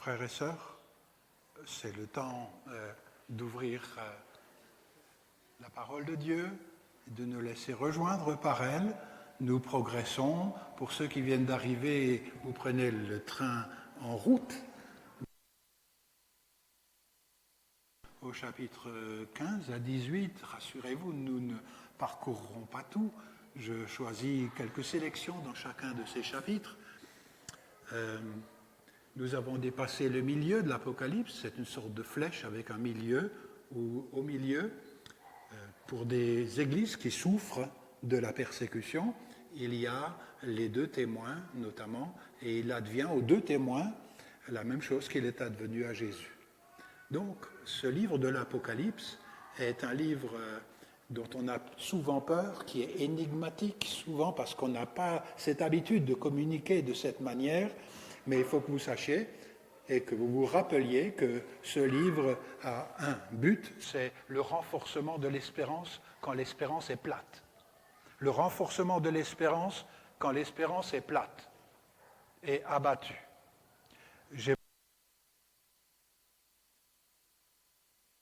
Frères et sœurs, c'est le temps d'ouvrir la parole de Dieu et de nous laisser rejoindre par elle. Nous progressons. Pour ceux qui viennent d'arriver, vous prenez le train en route. Au chapitre 15 à 18, rassurez-vous, nous ne parcourrons pas tout. Je choisis quelques sélections dans chacun de ces chapitres. Nous avons dépassé le milieu de l'Apocalypse, c'est une sorte de flèche avec un milieu, où au milieu, pour des églises qui souffrent de la persécution, il y a les deux témoins notamment, et il advient aux deux témoins la même chose qu'il est advenu à Jésus. Donc, ce livre de l'Apocalypse est un livre dont on a souvent peur, qui est énigmatique, souvent parce qu'on n'a pas cette habitude de communiquer de cette manière, mais il faut que vous sachiez et que vous vous rappeliez que ce livre a un but, c'est le renforcement de l'espérance quand l'espérance est plate. Le renforcement de l'espérance quand l'espérance est plate et abattue.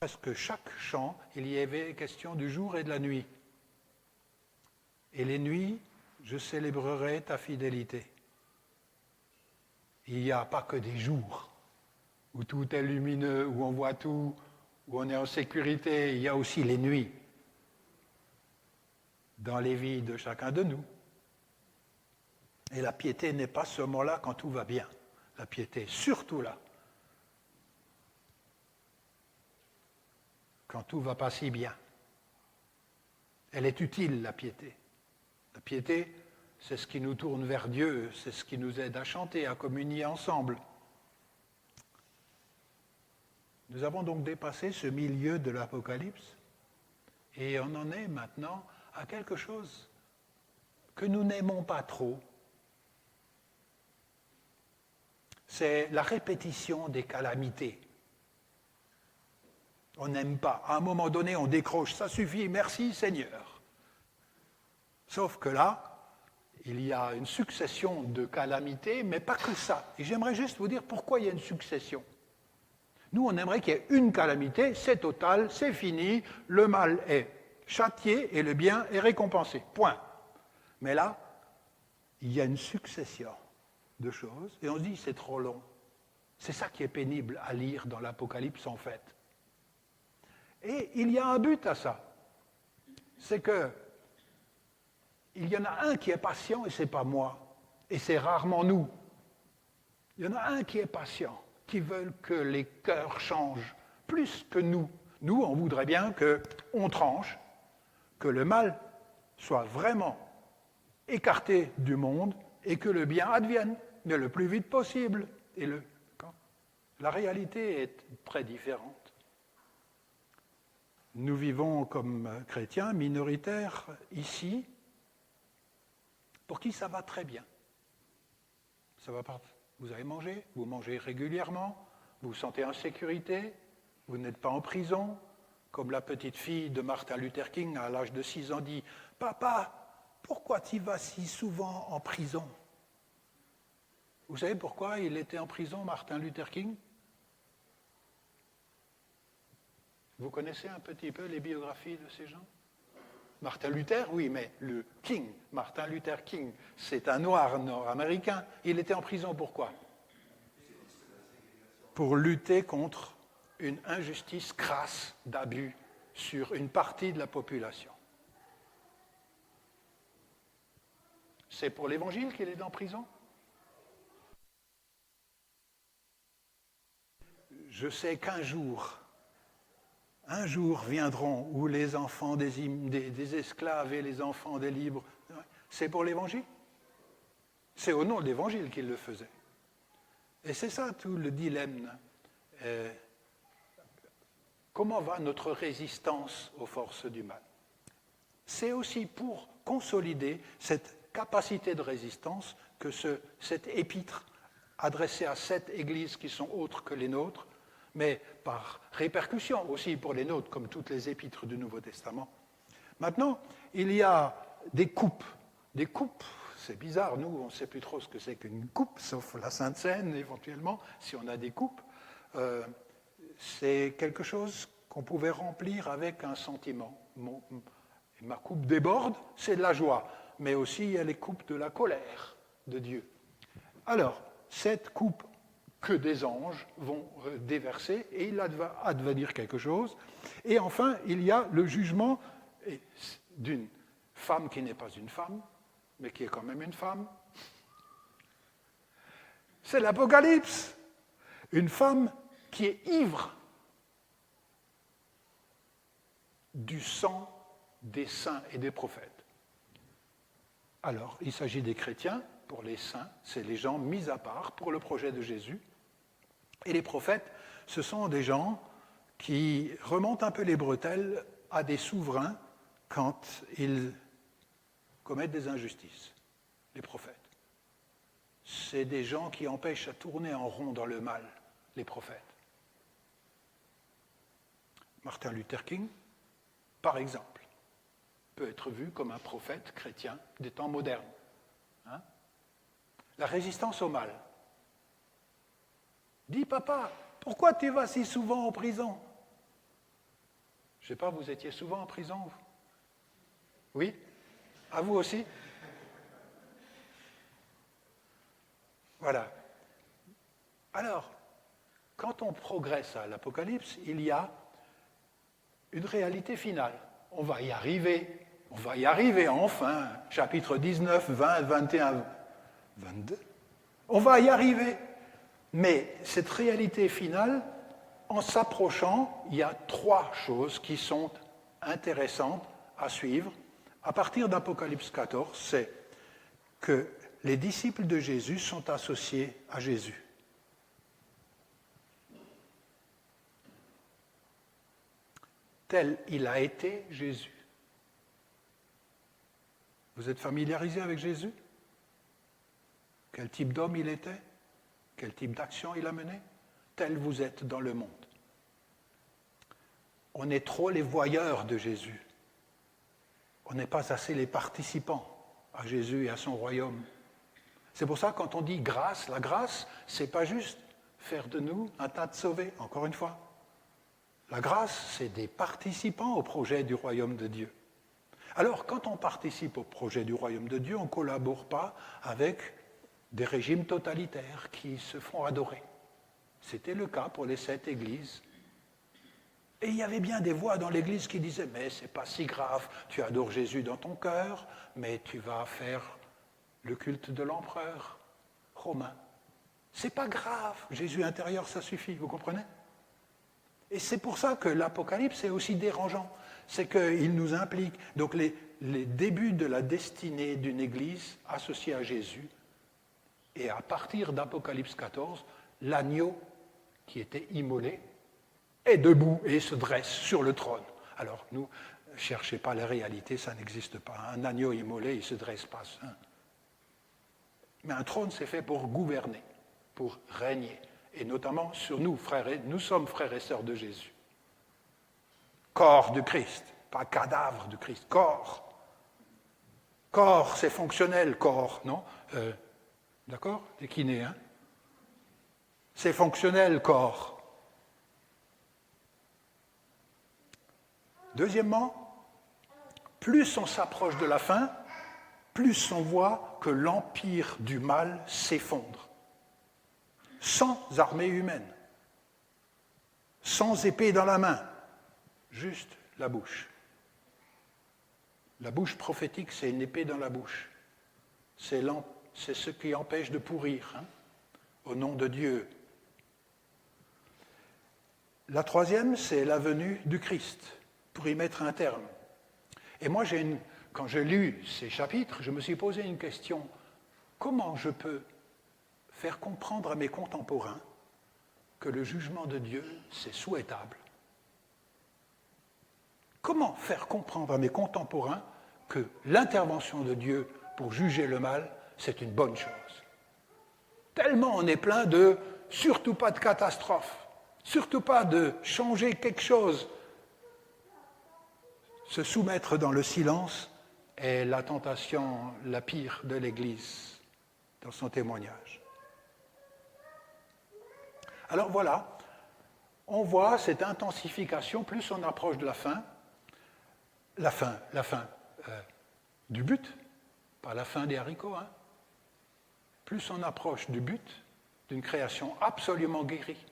Presque chaque chant, il y avait question du jour et de la nuit. Et les nuits, je célébrerai ta fidélité. Il n'y a pas que des jours où tout est lumineux, où on voit tout, où on est en sécurité. Il y a aussi les nuits dans les vies de chacun de nous. Et la piété n'est pas seulement là quand tout va bien. La piété est surtout là quand tout ne va pas si bien. Elle est utile, la piété. La piété, c'est ce qui nous tourne vers Dieu, c'est ce qui nous aide à chanter, à communier ensemble. Nous avons donc dépassé ce milieu de l'Apocalypse et on en est maintenant à quelque chose que nous n'aimons pas trop. C'est la répétition des calamités. On n'aime pas. À un moment donné, on décroche. Ça suffit, merci Seigneur. Sauf que là, il y a une succession de calamités, mais pas que ça. Et j'aimerais juste vous dire pourquoi il y a une succession. Nous, on aimerait qu'il y ait une calamité, c'est total, c'est fini, le mal est châtié et le bien est récompensé. Point. Mais là, il y a une succession de choses, et on se dit c'est trop long. C'est ça qui est pénible à lire dans l'Apocalypse, en fait. Et il y a un but à ça. C'est que il y en a un qui est patient et ce n'est pas moi. Et c'est rarement nous. Il y en a un qui est patient, qui veut que les cœurs changent plus que nous. Nous, on voudrait bien qu'on tranche, que le mal soit vraiment écarté du monde et que le bien advienne, mais le plus vite possible. Et la réalité est très différente. Nous vivons comme chrétiens minoritaires ici, pour qui ça va très bien. Ça va pas. Vous avez mangé, vous mangez régulièrement, vous vous sentez en sécurité, vous n'êtes pas en prison, comme la petite fille de Martin Luther King à l'âge de 6 ans dit « Papa, pourquoi tu vas si souvent en prison ?» Vous savez pourquoi il était en prison, Martin Luther King ? Vous connaissez un petit peu les biographies de ces gens ? Martin Luther, oui, mais le King, Martin Luther King, c'est un noir nord-américain. Il était en prison pourquoi ? Pour lutter contre une injustice crasse d'abus sur une partie de la population. C'est pour l'Évangile qu'il est en prison ? Je sais qu'un jour viendront où les enfants des esclaves et les enfants des libres, c'est pour l'Évangile. C'est au nom de l'Évangile qu'il le faisait. Et c'est ça tout le dilemme. Comment va notre résistance aux forces du mal ? C'est aussi pour consolider cette capacité de résistance que cette épître adressée à 7 églises qui sont autres que les nôtres, mais par répercussion aussi pour les nôtres, comme toutes les épîtres du Nouveau Testament. Maintenant, il y a des coupes. Des coupes, c'est bizarre, nous, on ne sait plus trop ce que c'est qu'une coupe, sauf la Sainte Seine, éventuellement, si on a des coupes. C'est quelque chose qu'on pouvait remplir avec un sentiment. Ma coupe déborde, c'est de la joie, mais aussi il y a les coupes de la colère de Dieu. Alors, cette coupe que des anges vont déverser, et il va advenir quelque chose. Et enfin, il y a le jugement d'une femme qui n'est pas une femme, mais qui est quand même une femme. C'est l'Apocalypse. Une femme qui est ivre du sang des saints et des prophètes. Alors, il s'agit des chrétiens. Pour les saints, c'est les gens mis à part pour le projet de Jésus. Et les prophètes, ce sont des gens qui remontent un peu les bretelles à des souverains quand ils commettent des injustices. Les prophètes. C'est des gens qui empêchent à tourner en rond dans le mal, les prophètes. Martin Luther King, par exemple, peut être vu comme un prophète chrétien des temps modernes. La résistance au mal. Dis, papa, pourquoi tu vas si souvent en prison? Je ne sais pas, vous étiez souvent en prison, vous? Oui? À vous aussi? Voilà. Alors, quand on progresse à l'Apocalypse, il y a une réalité finale. On va y arriver enfin. Chapitre 19, 20, 21, 22. On va y arriver. Mais cette réalité finale, en s'approchant, il y a 3 choses qui sont intéressantes à suivre. À partir d'Apocalypse 14, c'est que les disciples de Jésus sont associés à Jésus. Tel il a été Jésus. Vous êtes familiarisé avec Jésus? Quel type d'homme il était? Quel type d'action il a mené? Tel vous êtes dans le monde. On est trop les voyeurs de Jésus. On n'est pas assez les participants à Jésus et à son royaume. C'est pour ça, quand on dit grâce, la grâce, c'est pas juste faire de nous un tas de sauvés, encore une fois. La grâce, c'est des participants au projet du royaume de Dieu. Alors, quand on participe au projet du royaume de Dieu, on ne collabore pas avec des régimes totalitaires qui se font adorer. C'était le cas pour les 7 églises. Et il y avait bien des voix dans l'église qui disaient « Mais ce n'est pas si grave, tu adores Jésus dans ton cœur, mais tu vas faire le culte de l'empereur romain. C'est pas grave, Jésus intérieur, ça suffit, vous comprenez? Et c'est pour ça que l'Apocalypse est aussi dérangeant. C'est qu'il nous implique. Donc les débuts de la destinée d'une église associée à Jésus, et à partir d'Apocalypse 14, l'agneau qui était immolé est debout et se dresse sur le trône. Alors, ne cherchez pas la réalité, ça n'existe pas. Un agneau immolé, il ne se dresse pas. Mais un trône, c'est fait pour gouverner, pour régner. Et notamment sur nous, nous sommes frères et sœurs de Jésus. Corps du Christ, pas cadavre du Christ, corps. Corps, c'est fonctionnel, corps, non? D'accord? Les kinés, hein? C'est fonctionnel, corps. Deuxièmement, plus on s'approche de la fin, plus on voit que l'empire du mal s'effondre. Sans armée humaine, sans épée dans la main, juste la bouche. La bouche prophétique, c'est une épée dans la bouche. C'est ce qui empêche de pourrir, hein, au nom de Dieu. La troisième, c'est la venue du Christ, pour y mettre un terme. Et moi, quand j'ai lu ces chapitres, je me suis posé une question. Comment je peux faire comprendre à mes contemporains que le jugement de Dieu, c'est souhaitable? Comment faire comprendre à mes contemporains que l'intervention de Dieu pour juger le mal, c'est une bonne chose? Tellement on est plein de surtout pas de catastrophe, surtout pas de changer quelque chose. Se soumettre dans le silence est la tentation la pire de l'Église dans son témoignage. Alors voilà, on voit cette intensification, plus on approche de la fin du but, pas la fin des haricots, hein. Plus on approche du but d'une création absolument guérie,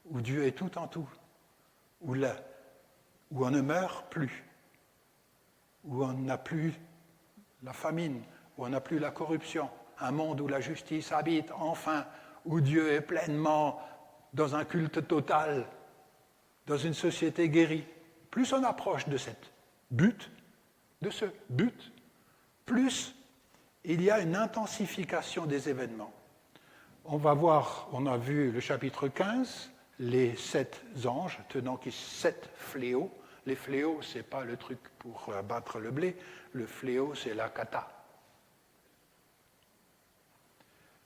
où Dieu est tout en tout, où on ne meurt plus, où on n'a plus la famine, où on n'a plus la corruption, un monde où la justice habite enfin, où Dieu est pleinement dans un culte total, dans une société guérie. Plus on approche de ce but, plus il y a une intensification des événements. On va voir, on a vu le chapitre 15, les 7 anges tenant 7 fléaux. Les fléaux, ce n'est pas le truc pour abattre le blé, le fléau, c'est la kata.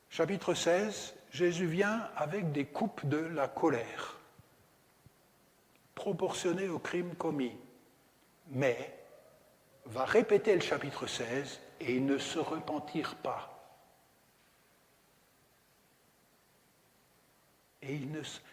Chapitre 16, Jésus vient avec des coupes de la colère, proportionnées au crime commis, mais va répéter le chapitre 16 et ils ne se repentirent pas.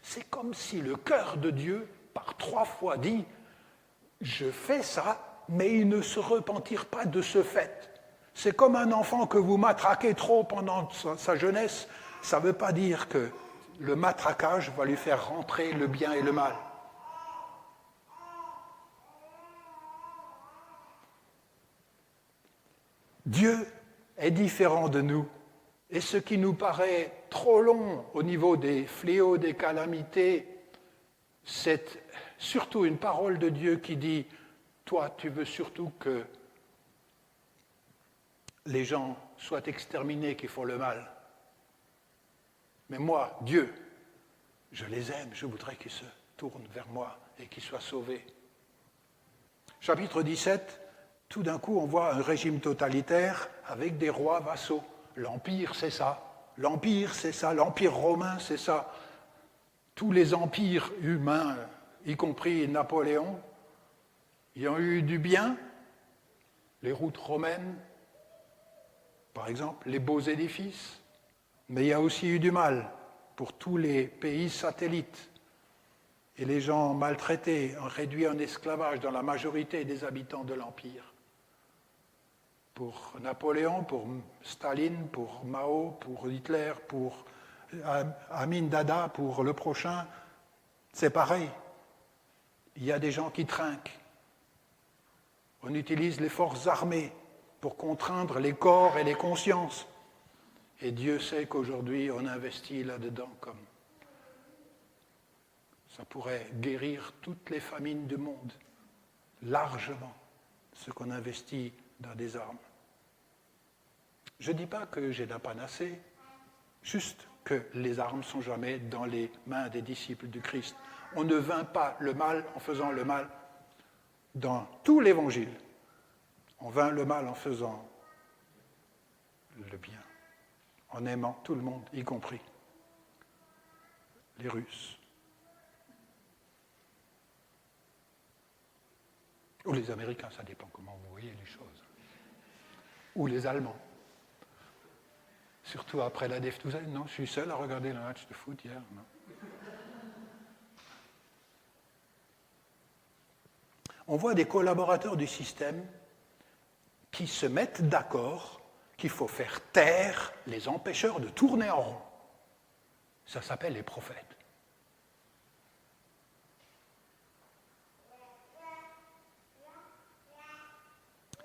C'est comme si le cœur de Dieu, par 3 fois, dit « Je fais ça, mais ils ne se repentirent pas de ce fait. » C'est comme un enfant que vous matraquez trop pendant sa jeunesse. Ça ne veut pas dire que le matraquage va lui faire rentrer le bien et le mal. Dieu est différent de nous. Et ce qui nous paraît trop long au niveau des fléaux, des calamités, c'est surtout une parole de Dieu qui dit « Toi, tu veux surtout que les gens soient exterminés qui font le mal. Mais moi, Dieu, je les aime, je voudrais qu'ils se tournent vers moi et qu'ils soient sauvés. » Chapitre 17, tout d'un coup, on voit un régime totalitaire avec des rois vassaux. L'Empire, c'est ça. L'Empire, c'est ça. L'Empire romain, c'est ça. Tous les empires humains, y compris Napoléon, y ont eu du bien. Les routes romaines, par exemple, les beaux édifices. Mais il y a aussi eu du mal pour tous les pays satellites. Et les gens maltraités, réduits en esclavage dans la majorité des habitants de l'Empire. Pour Napoléon, pour Staline, pour Mao, pour Hitler, pour Amin Dada, pour le prochain, c'est pareil. Il y a des gens qui trinquent. On utilise les forces armées pour contraindre les corps et les consciences. Et Dieu sait qu'aujourd'hui, on investit là-dedans comme ça pourrait guérir toutes les famines du monde, largement, ce qu'on investit dans des armes. Je ne dis pas que j'ai la panacée, juste que les armes ne sont jamais dans les mains des disciples du Christ. On ne vainc pas le mal en faisant le mal dans tout l'Évangile. On vainc le mal en faisant le bien, en aimant tout le monde, y compris les Russes. Ou les Américains, ça dépend comment vous voyez les choses. Ou les Allemands. Surtout après la défaite. Non, je suis seul à regarder le match de foot hier. Non. On voit des collaborateurs du système qui se mettent d'accord qu'il faut faire taire les empêcheurs de tourner en rond. Ça s'appelle les prophètes.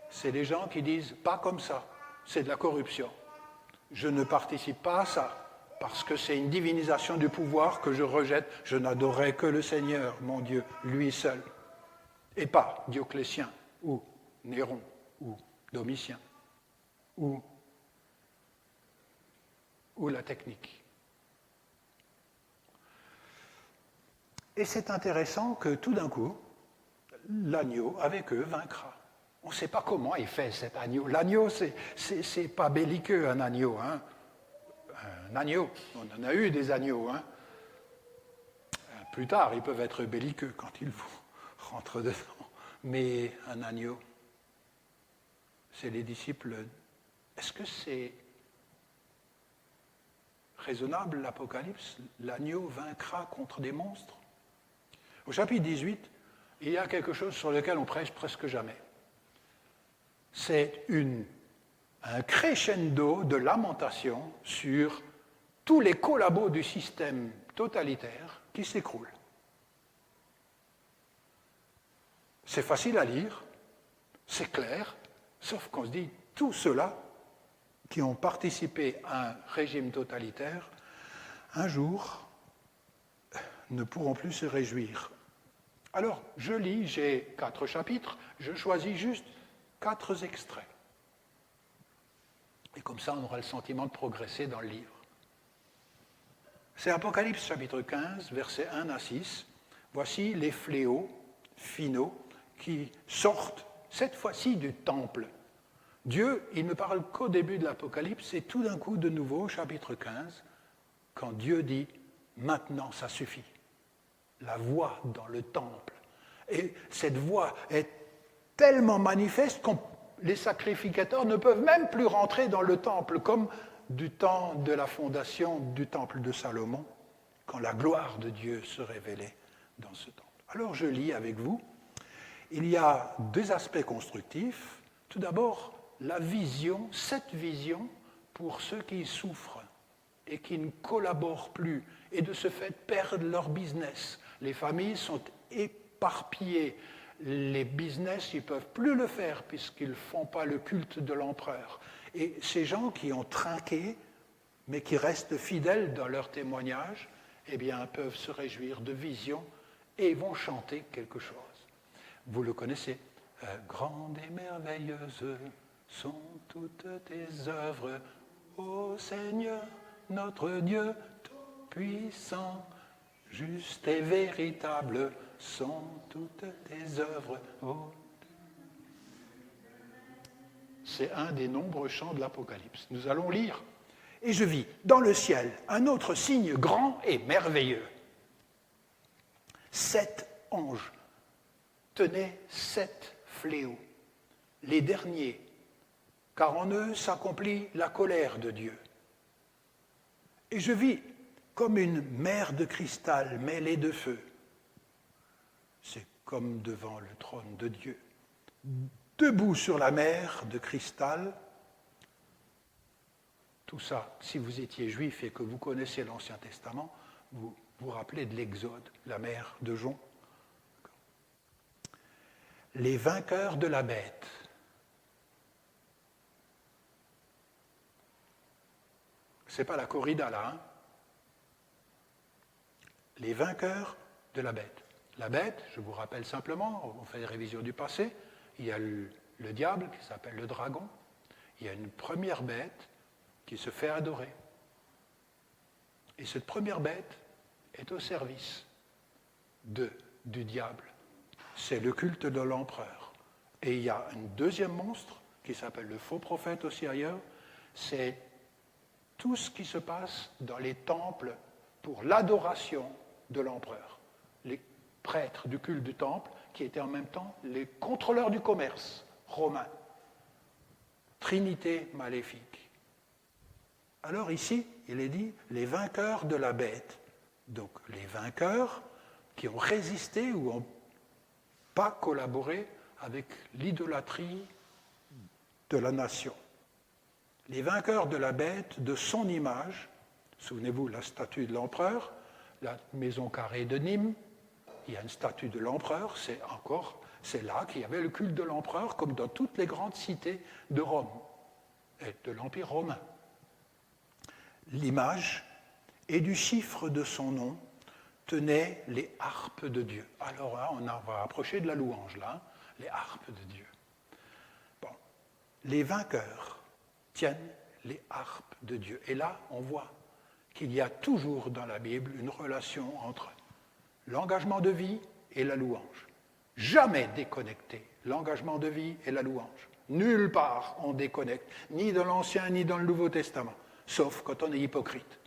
C'est des gens qui disent « pas comme ça, c'est de la corruption. Je ne participe pas à ça, parce que c'est une divinisation du pouvoir que je rejette. Je n'adorerai que le Seigneur, mon Dieu, lui seul. Et pas Dioclétien, ou Néron, ou Domitien, ou la technique. » Et c'est intéressant que tout d'un coup, l'agneau, avec eux, vaincra. On ne sait pas comment il fait cet agneau. L'agneau, c'est pas belliqueux, un agneau. Hein. Un agneau, on en a eu des agneaux. Hein. Plus tard, ils peuvent être belliqueux quand il faut rentrer dedans. Mais un agneau, c'est les disciples. Est-ce que c'est raisonnable, l'Apocalypse? L'agneau vaincra contre des monstres? Au chapitre 18, il y a quelque chose sur lequel on prêche presque jamais. C'est un crescendo de lamentation sur tous les collabos du système totalitaire qui s'écroulent. C'est facile à lire, c'est clair, sauf qu'on se dit, tous ceux-là qui ont participé à un régime totalitaire, un jour, ne pourront plus se réjouir. Alors, je lis, j'ai 4 chapitres, je choisis juste 4 extraits. Et comme ça, on aura le sentiment de progresser dans le livre. C'est Apocalypse chapitre 15, versets 1 à 6. Voici les fléaux finaux qui sortent, cette fois-ci, du temple. Dieu, il ne parle qu'au début de l'Apocalypse, et tout d'un coup, de nouveau, chapitre 15, quand Dieu dit « Maintenant, ça suffit ». La voix dans le temple. Et cette voix est tellement manifeste que les sacrificateurs ne peuvent même plus rentrer dans le temple, comme du temps de la fondation du temple de Salomon, quand la gloire de Dieu se révélait dans ce temple. Alors je lis avec vous. Il y a 2 aspects constructifs. Tout d'abord, la vision, cette vision pour ceux qui souffrent et qui ne collaborent plus et de ce fait perdent leur business. Les familles sont éparpillées. Les business, ils ne peuvent plus le faire puisqu'ils ne font pas le culte de l'empereur. Et ces gens qui ont trinqué, mais qui restent fidèles dans leur témoignage, eh bien, peuvent se réjouir de visions et vont chanter quelque chose. Vous le connaissez. Grandes et merveilleuses sont toutes tes œuvres, ô Seigneur, notre Dieu tout-puissant. Juste et véritable sont toutes tes œuvres. Oh. C'est un des nombreux chants de l'Apocalypse. Nous allons lire. Et je vis dans le ciel un autre signe grand et merveilleux. 7 anges tenaient 7 fléaux, les derniers, car en eux s'accomplit la colère de Dieu. Et je vis comme une mer de cristal mêlée de feu. C'est comme devant le trône de Dieu. Debout sur la mer de cristal, tout ça, si vous étiez juif et que vous connaissez l'Ancien Testament, vous vous rappelez de l'Exode, la mer de Jon. Les vainqueurs de la bête. C'est pas la corrida là, hein? Les vainqueurs de la bête. La bête, je vous rappelle simplement, on fait une révision du passé, il y a le diable qui s'appelle le dragon, il y a une première bête qui se fait adorer. Et cette première bête est au service du diable. C'est le culte de l'empereur. Et il y a un deuxième monstre qui s'appelle le faux prophète aussi ailleurs, c'est tout ce qui se passe dans les temples pour l'adoration de l'empereur. Les prêtres du culte du temple qui étaient en même temps les contrôleurs du commerce romain. Trinité maléfique. Alors ici, il est dit les vainqueurs de la bête. Donc les vainqueurs qui ont résisté ou n'ont pas collaboré avec l'idolâtrie de la nation. Les vainqueurs de la bête, de son image, souvenez-vous la statue de l'empereur, la maison carrée de Nîmes, il y a une statue de l'empereur, c'est là qu'il y avait le culte de l'empereur, comme dans toutes les grandes cités de Rome et de l'Empire romain. L'image et du chiffre de son nom tenaient les harpes de Dieu. Alors là, on va approcher de la louange, là, les harpes de Dieu. Bon. Les vainqueurs tiennent les harpes de Dieu. Et là, on voit qu'il y a toujours dans la Bible une relation entre l'engagement de vie et la louange. Jamais déconnecté, l'engagement de vie et la louange. Nulle part on déconnecte, ni dans l'Ancien ni dans le Nouveau Testament, sauf quand on est hypocrite.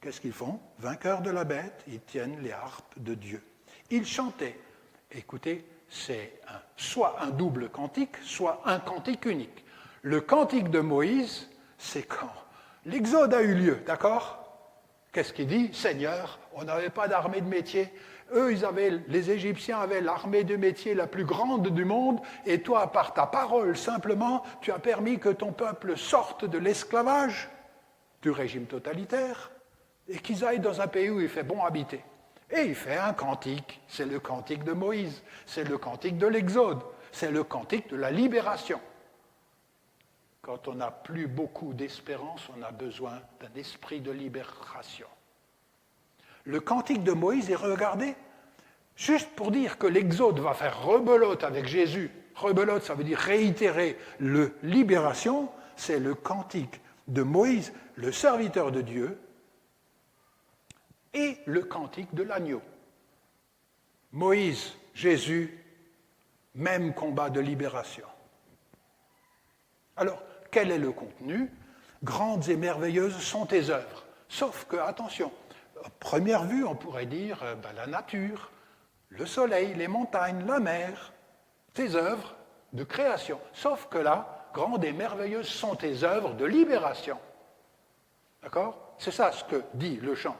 Qu'est-ce qu'ils font? Vainqueurs de la bête, ils tiennent les harpes de Dieu. Ils chantaient, écoutez, c'est soit un double cantique, soit un cantique unique. Le cantique de Moïse, c'est quand l'Exode a eu lieu, d'accord? Qu'est-ce qu'il dit? Seigneur, on n'avait pas d'armée de métier. Eux, les Égyptiens avaient l'armée de métier la plus grande du monde, et toi, par ta parole, simplement, tu as permis que ton peuple sorte de l'esclavage, du régime totalitaire, et qu'ils aillent dans un pays où il fait bon habiter. Et il fait un cantique, c'est le cantique de Moïse, c'est le cantique de l'Exode, c'est le cantique de la libération. Quand on n'a plus beaucoup d'espérance, on a besoin d'un esprit de libération. Le cantique de Moïse est regardé juste pour dire que l'Exode va faire rebelote avec Jésus. Rebelote, ça veut dire réitérer le libération. C'est le cantique de Moïse, le serviteur de Dieu, et le cantique de l'agneau. Moïse, Jésus, même combat de libération. Alors, quel est le contenu? Grandes et merveilleuses sont tes œuvres. Sauf que, attention, à première vue, on pourrait dire la nature, le soleil, les montagnes, la mer, tes œuvres de création. Sauf que là, grandes et merveilleuses sont tes œuvres de libération. D'accord? C'est ça ce que dit le chant.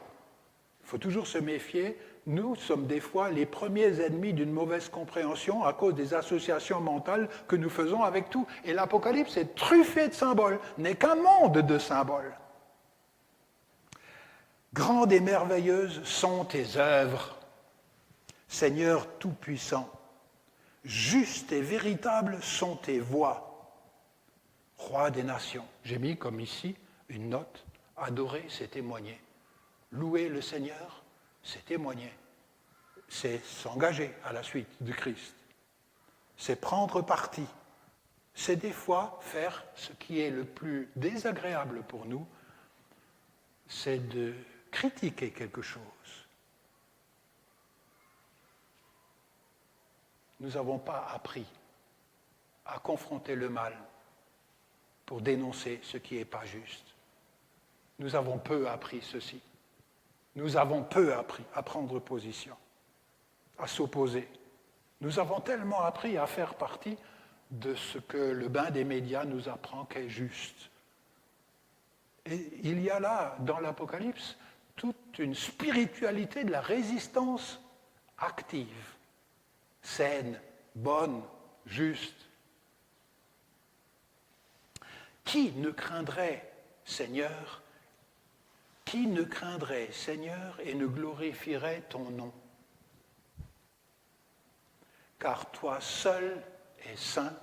Il faut toujours se méfier. Nous sommes des fois les premiers ennemis d'une mauvaise compréhension à cause des associations mentales que nous faisons avec tout. Et l'Apocalypse est truffé de symboles, n'est qu'un monde de symboles. Grandes et merveilleuses sont tes œuvres, Seigneur Tout-Puissant. Justes et véritables sont tes voies, Roi des nations. J'ai mis comme ici une note. Adorer, c'est témoigner. Louer le Seigneur, c'est témoigner. C'est s'engager à la suite du Christ. C'est prendre parti. C'est des fois faire ce qui est le plus désagréable pour nous, c'est de critiquer quelque chose. Nous n'avons pas appris à confronter le mal pour dénoncer ce qui n'est pas juste. Nous avons peu appris ceci. Nous avons peu appris à prendre position, à s'opposer. Nous avons tellement appris à faire partie de ce que le bain des médias nous apprend qu'est juste. Et il y a là, dans l'Apocalypse, toute une spiritualité de la résistance active, saine, bonne, juste. Qui ne craindrait, Seigneur, et ne glorifierait ton nom? Car toi seul es saint.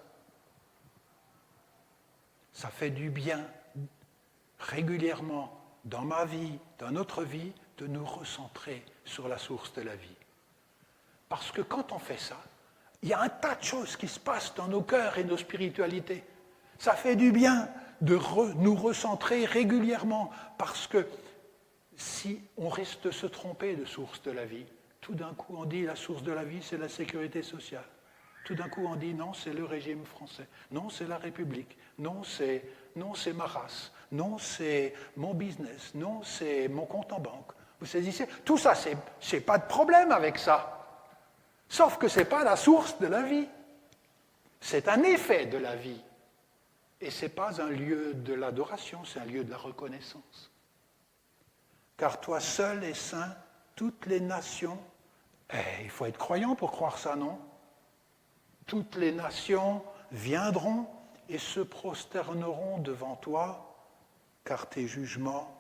Ça fait du bien régulièrement dans ma vie, dans notre vie, de nous recentrer sur la source de la vie. Parce que quand on fait ça, il y a un tas de choses qui se passent dans nos cœurs et nos spiritualités. Ça fait du bien de nous recentrer régulièrement, parce que si on risque de se tromper de source de la vie, tout d'un coup on dit la source de la vie c'est la sécurité sociale. Tout d'un coup on dit non c'est le régime français, non c'est la République, non c'est ma race, non c'est mon business, non c'est mon compte en banque. Vous saisissez? Tout ça, c'est pas de problème avec ça. Sauf que ce n'est pas la source de la vie. C'est un effet de la vie. Et ce n'est pas un lieu de l'adoration, c'est un lieu de la reconnaissance. Car toi seul es saint, toutes les nations. Il faut être croyant pour croire ça, non? Toutes les nations viendront et se prosterneront devant toi, car tes jugements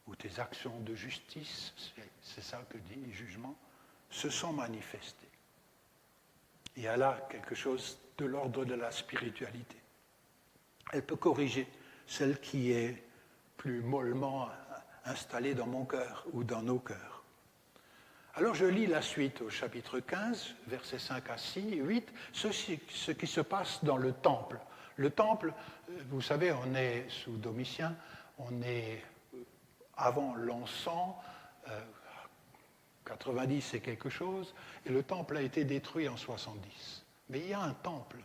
ou tes actions de justice, c'est ça que dit les jugements, se sont manifestés. Il y a là quelque chose de l'ordre de la spiritualité. Elle peut corriger celle qui est plus mollement installée dans mon cœur ou dans nos cœurs. Alors je lis la suite au chapitre 15, versets 5 à 6 et 8, ce qui se passe dans le temple. Le temple, vous savez, on est sous Domitien, on est avant l'encens, 90 et quelque chose, et le temple a été détruit en 70. Mais il y a un temple,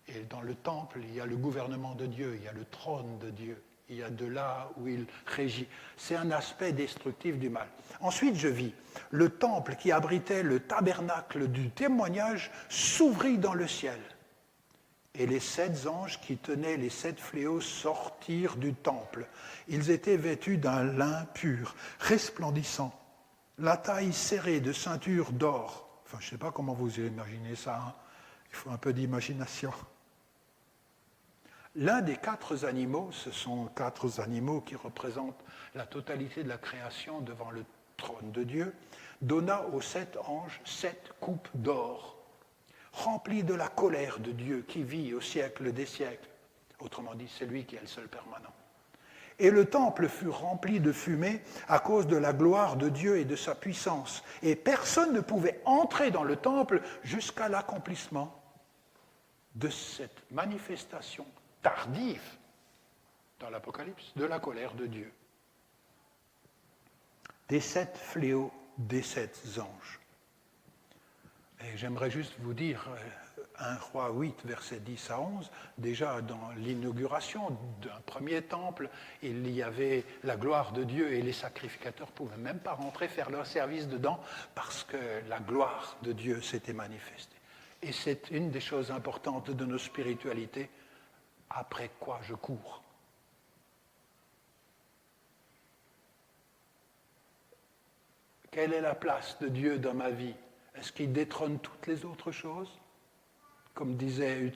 et dans le temple, il y a le gouvernement de Dieu, il y a le trône de Dieu. Il y a de là où il régit. C'est un aspect destructif du mal. Ensuite, je vis le temple qui abritait le tabernacle du témoignage s'ouvrit dans le ciel. Et les 7 anges qui tenaient les 7 fléaux sortirent du temple. Ils étaient vêtus d'un lin pur, resplendissant, la taille serrée de ceintures d'or. Enfin, je ne sais pas comment vous imaginez ça, hein. Il faut un peu d'imagination. L'un des 4 animaux, ce sont 4 animaux qui représentent la totalité de la création devant le trône de Dieu, donna aux 7 anges 7 coupes d'or, remplies de la colère de Dieu qui vit au siècle des siècles. Autrement dit, c'est lui qui est le seul permanent. Et le temple fut rempli de fumée à cause de la gloire de Dieu et de sa puissance. Et personne ne pouvait entrer dans le temple jusqu'à l'accomplissement de cette manifestation tardive dans l'Apocalypse de la colère de Dieu. Des 7 fléaux des 7 anges. Et j'aimerais juste vous dire, 1 Roi 8, versets 10 à 11, déjà dans l'inauguration d'un premier temple, il y avait la gloire de Dieu et les sacrificateurs ne pouvaient même pas rentrer faire leur service dedans parce que la gloire de Dieu s'était manifestée. Et c'est une des choses importantes de nos spiritualités, après quoi je cours. Quelle est la place de Dieu dans ma vie? Est-ce qu'il détrône toutes les autres choses? Comme disait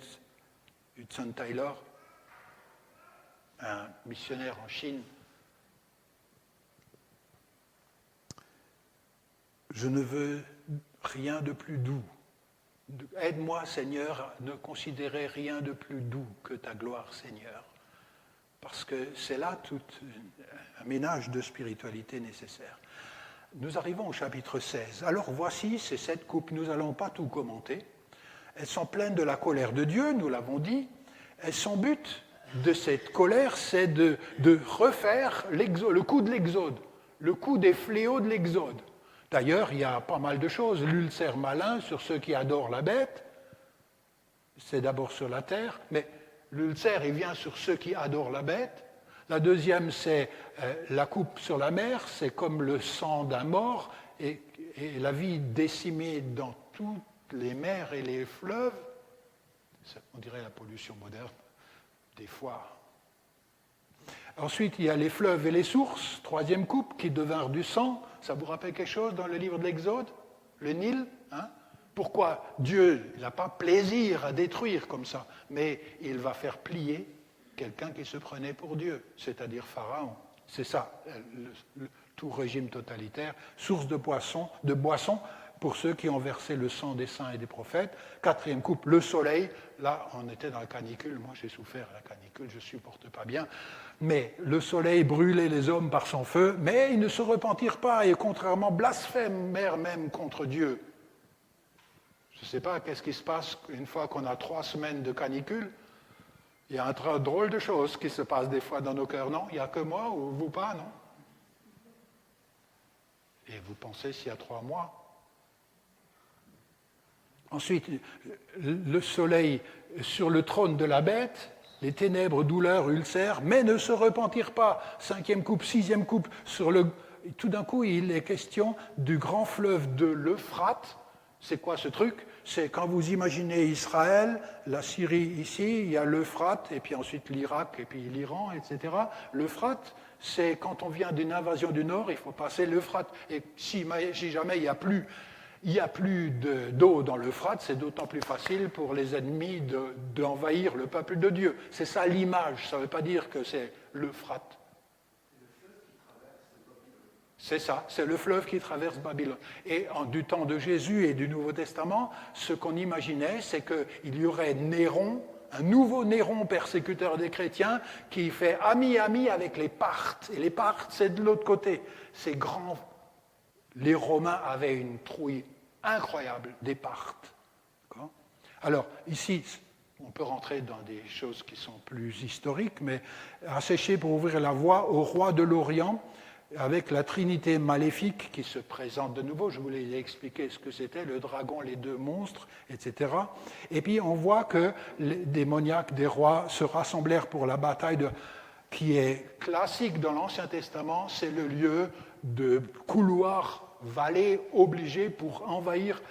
Hudson Taylor, un missionnaire en Chine, je ne veux rien de plus doux. Aide-moi, Seigneur, à ne considérer rien de plus doux que ta gloire, Seigneur. Parce que c'est là tout un ménage de spiritualité nécessaire. Nous arrivons au chapitre 16. Alors voici ces 7 coupes. Nous n'allons pas tout commenter. Elles sont pleines de la colère de Dieu, nous l'avons dit. Et son but de cette colère, c'est de refaire le coup de l'Exode, le coup des fléaux de l'Exode. D'ailleurs, il y a pas mal de choses. L'ulcère malin sur ceux qui adorent la bête, c'est d'abord sur la terre, mais l'ulcère, il vient sur ceux qui adorent la bête. La deuxième, c'est la coupe sur la mer, c'est comme le sang d'un mort, et la vie décimée dans toutes les mers et les fleuves. On dirait la pollution moderne, des fois. Ensuite, il y a les fleuves et les sources, 3e coupe, qui devinrent du sang. Ça vous rappelle quelque chose dans le livre de l'Exode? Le Nil, hein? Pourquoi Dieu n'a pas plaisir à détruire comme ça, mais il va faire plier quelqu'un qui se prenait pour Dieu, c'est-à-dire Pharaon. C'est ça, tout régime totalitaire, source de boisson pour ceux qui ont versé le sang des saints et des prophètes. 4e coupe, le soleil. Là, on était dans la canicule. Moi, j'ai souffert la canicule, je ne supporte pas bien. Mais le soleil brûlait les hommes par son feu, mais ils ne se repentirent pas et contrairement blasphémèrent même contre Dieu. Je ne sais pas qu'est-ce qui se passe une fois qu'on a 3 semaines de canicule. Il y a un drôle de choses qui se passent des fois dans nos cœurs, non? Il n'y a que moi ou vous pas, non? Et vous pensez s'il y a 3 mois? Ensuite, le soleil sur le trône de la bête, les ténèbres, douleurs, ulcères, mais ne se repentirent pas. 5e coupe, 6e coupe, tout d'un coup, il est question du grand fleuve de l'Euphrate. C'est quoi ce truc? C'est quand vous imaginez Israël, la Syrie ici, il y a l'Euphrate, et puis ensuite l'Irak, et puis l'Iran, etc. L'Euphrate, c'est quand on vient d'une invasion du Nord, il faut passer l'Euphrate. Et si jamais il n'y a plus d'eau dans l'Euphrate, c'est d'autant plus facile pour les ennemis d'envahir le peuple de Dieu. C'est ça l'image, ça ne veut pas dire que c'est l'Euphrate. C'est ça, c'est le fleuve qui traverse Babylone. Et du temps de Jésus et du Nouveau Testament, ce qu'on imaginait, c'est qu'il y aurait Néron, un nouveau Néron persécuteur des chrétiens, qui fait ami-ami avec les Parthes. Et les Parthes, c'est de l'autre côté. Ces grands... Les Romains avaient une trouille incroyable des Parthes. Alors, ici, on peut rentrer dans des choses qui sont plus historiques, mais assécher pour ouvrir la voie au roi de l'Orient, avec la trinité maléfique qui se présente de nouveau. Je voulais expliquer ce que c'était, le dragon, les 2 monstres, etc. Et puis on voit que les démoniaques des rois se rassemblèrent pour la bataille qui est classique dans l'Ancien Testament, c'est le lieu de couloirs, vallées obligés pour envahir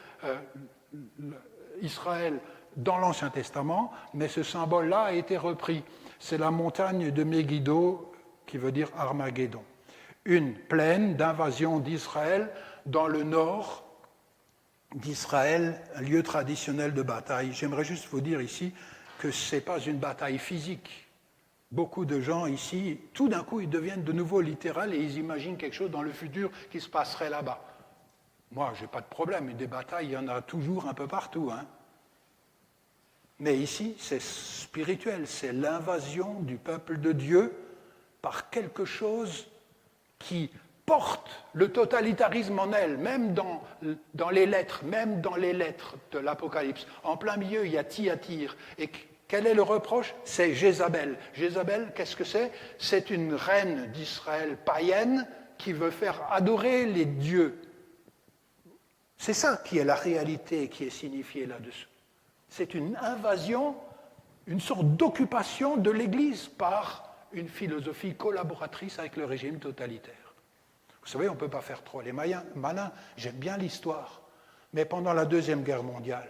Israël dans l'Ancien Testament, mais ce symbole-là a été repris. C'est la montagne de Megiddo, qui veut dire Armageddon. Une plaine d'invasion d'Israël dans le nord d'Israël, un lieu traditionnel de bataille. J'aimerais juste vous dire ici que ce n'est pas une bataille physique. Beaucoup de gens ici, tout d'un coup, ils deviennent de nouveau littérales et ils imaginent quelque chose dans le futur qui se passerait là-bas. Moi, je n'ai pas de problème. Des batailles, il y en a toujours un peu partout. Hein. Mais ici, c'est spirituel. C'est l'invasion du peuple de Dieu par quelque chose qui porte le totalitarisme en elle, même dans les lettres, de l'Apocalypse. En plein milieu, il y a Thyatire. Et quel est le reproche? C'est Jézabel. Jézabel, qu'est-ce que c'est? C'est une reine d'Israël païenne qui veut faire adorer les dieux. C'est ça qui est la réalité qui est signifiée là-dessus. C'est une invasion, une sorte d'occupation de l'Église par une philosophie collaboratrice avec le régime totalitaire. Vous savez, on ne peut pas faire trop les malins. J'aime bien l'histoire. Mais pendant la Deuxième Guerre mondiale,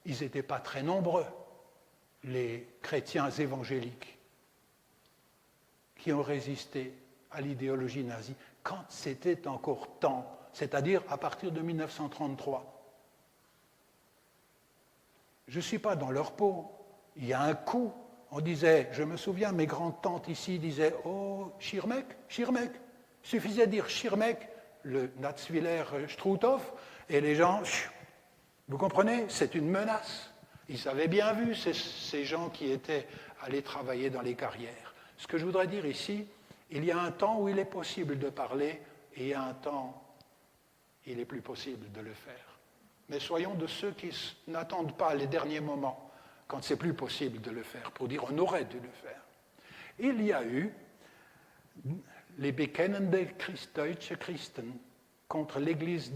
ils n'étaient pas très nombreux, les chrétiens évangéliques, qui ont résisté à l'idéologie nazie quand c'était encore temps, c'est-à-dire à partir de 1933. Je ne suis pas dans leur peau. Il y a un coup. On disait, je me souviens, mes grandes-tantes ici disaient « Oh, Schirmeck, Schirmeck ». Il suffisait de dire Schirmeck, le Natzwiller Struthof, et les gens, vous comprenez, c'est une menace. Ils avaient bien vu ces gens qui étaient allés travailler dans les carrières. Ce que je voudrais dire ici, il y a un temps où il est possible de parler, et il y a un temps où il n'est plus possible de le faire. Mais soyons de ceux qui n'attendent pas les derniers moments, quand c'est plus possible de le faire, pour dire on aurait dû le faire. Il y a eu les Bekennende Deutsche Christen contre l'Église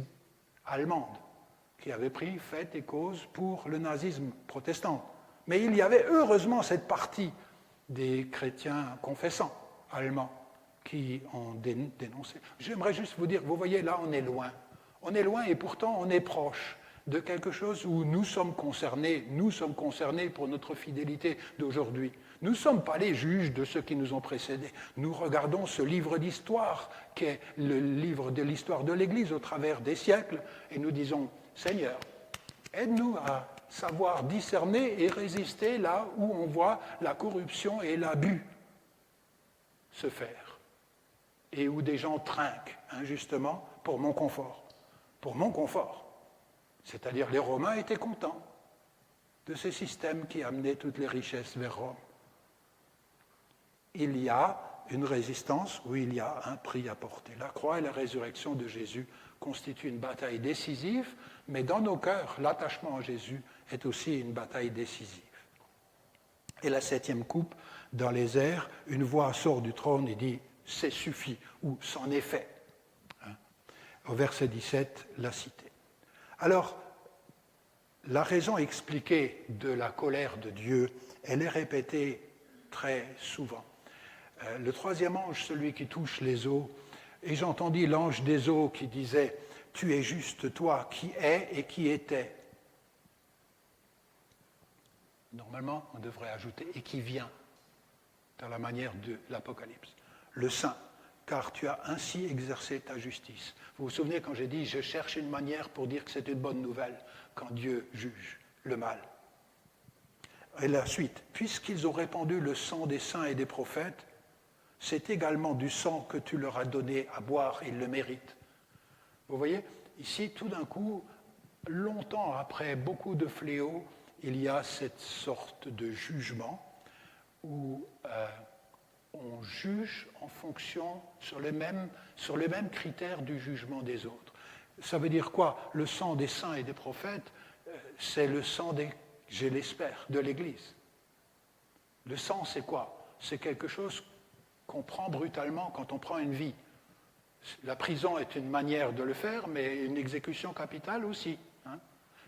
allemande, qui avait pris fait et cause pour le nazisme protestant. Mais il y avait heureusement cette partie des chrétiens confessants allemands qui ont dénoncé. J'aimerais juste vous dire, vous voyez, là on est loin. On est loin et pourtant on est proche de quelque chose où nous sommes concernés pour notre fidélité d'aujourd'hui. Nous ne sommes pas les juges de ceux qui nous ont précédés. Nous regardons ce livre d'histoire, qui est le livre de l'histoire de l'Église au travers des siècles, et nous disons, Seigneur, aide-nous à savoir discerner et résister là où on voit la corruption et l'abus se faire, et où des gens trinquent injustement pour mon confort. Pour mon confort. C'est-à-dire les Romains étaient contents de ce système qui amenait toutes les richesses vers Rome. Il y a une résistance où il y a un prix à porter. La croix et la résurrection de Jésus constituent une bataille décisive, mais dans nos cœurs, l'attachement à Jésus est aussi une bataille décisive. Et la 7e coupe, dans les airs, une voix sort du trône et dit « c'est suffi » ou « c'en est fait ». Au verset 17, la cité. Alors, la raison expliquée de la colère de Dieu, elle est répétée très souvent. Le 3e ange, celui qui touche les eaux, et j'entendis l'ange des eaux qui disait « Tu es juste, toi, qui es et qui étais ». Normalement, on devrait ajouter « et qui vient » dans la manière de l'Apocalypse. Le Saint, car tu as ainsi exercé ta justice. Vous vous souvenez quand j'ai dit « je cherche une manière pour dire que c'est une bonne nouvelle » quand Dieu juge le mal. Et la suite, puisqu'ils ont répandu le sang des saints et des prophètes, c'est également du sang que tu leur as donné à boire, ils le méritent. Vous voyez, ici, tout d'un coup, longtemps après beaucoup de fléaux, il y a cette sorte de jugement où on juge en fonction, sur les mêmes critères du jugement des autres. Ça veut dire quoi? Le sang des saints et des prophètes, c'est le sang, je l'espère, de l'Église. Le sang, c'est quoi? C'est quelque chose qu'on prend brutalement quand on prend une vie. La prison est une manière de le faire, mais une exécution capitale aussi. Hein.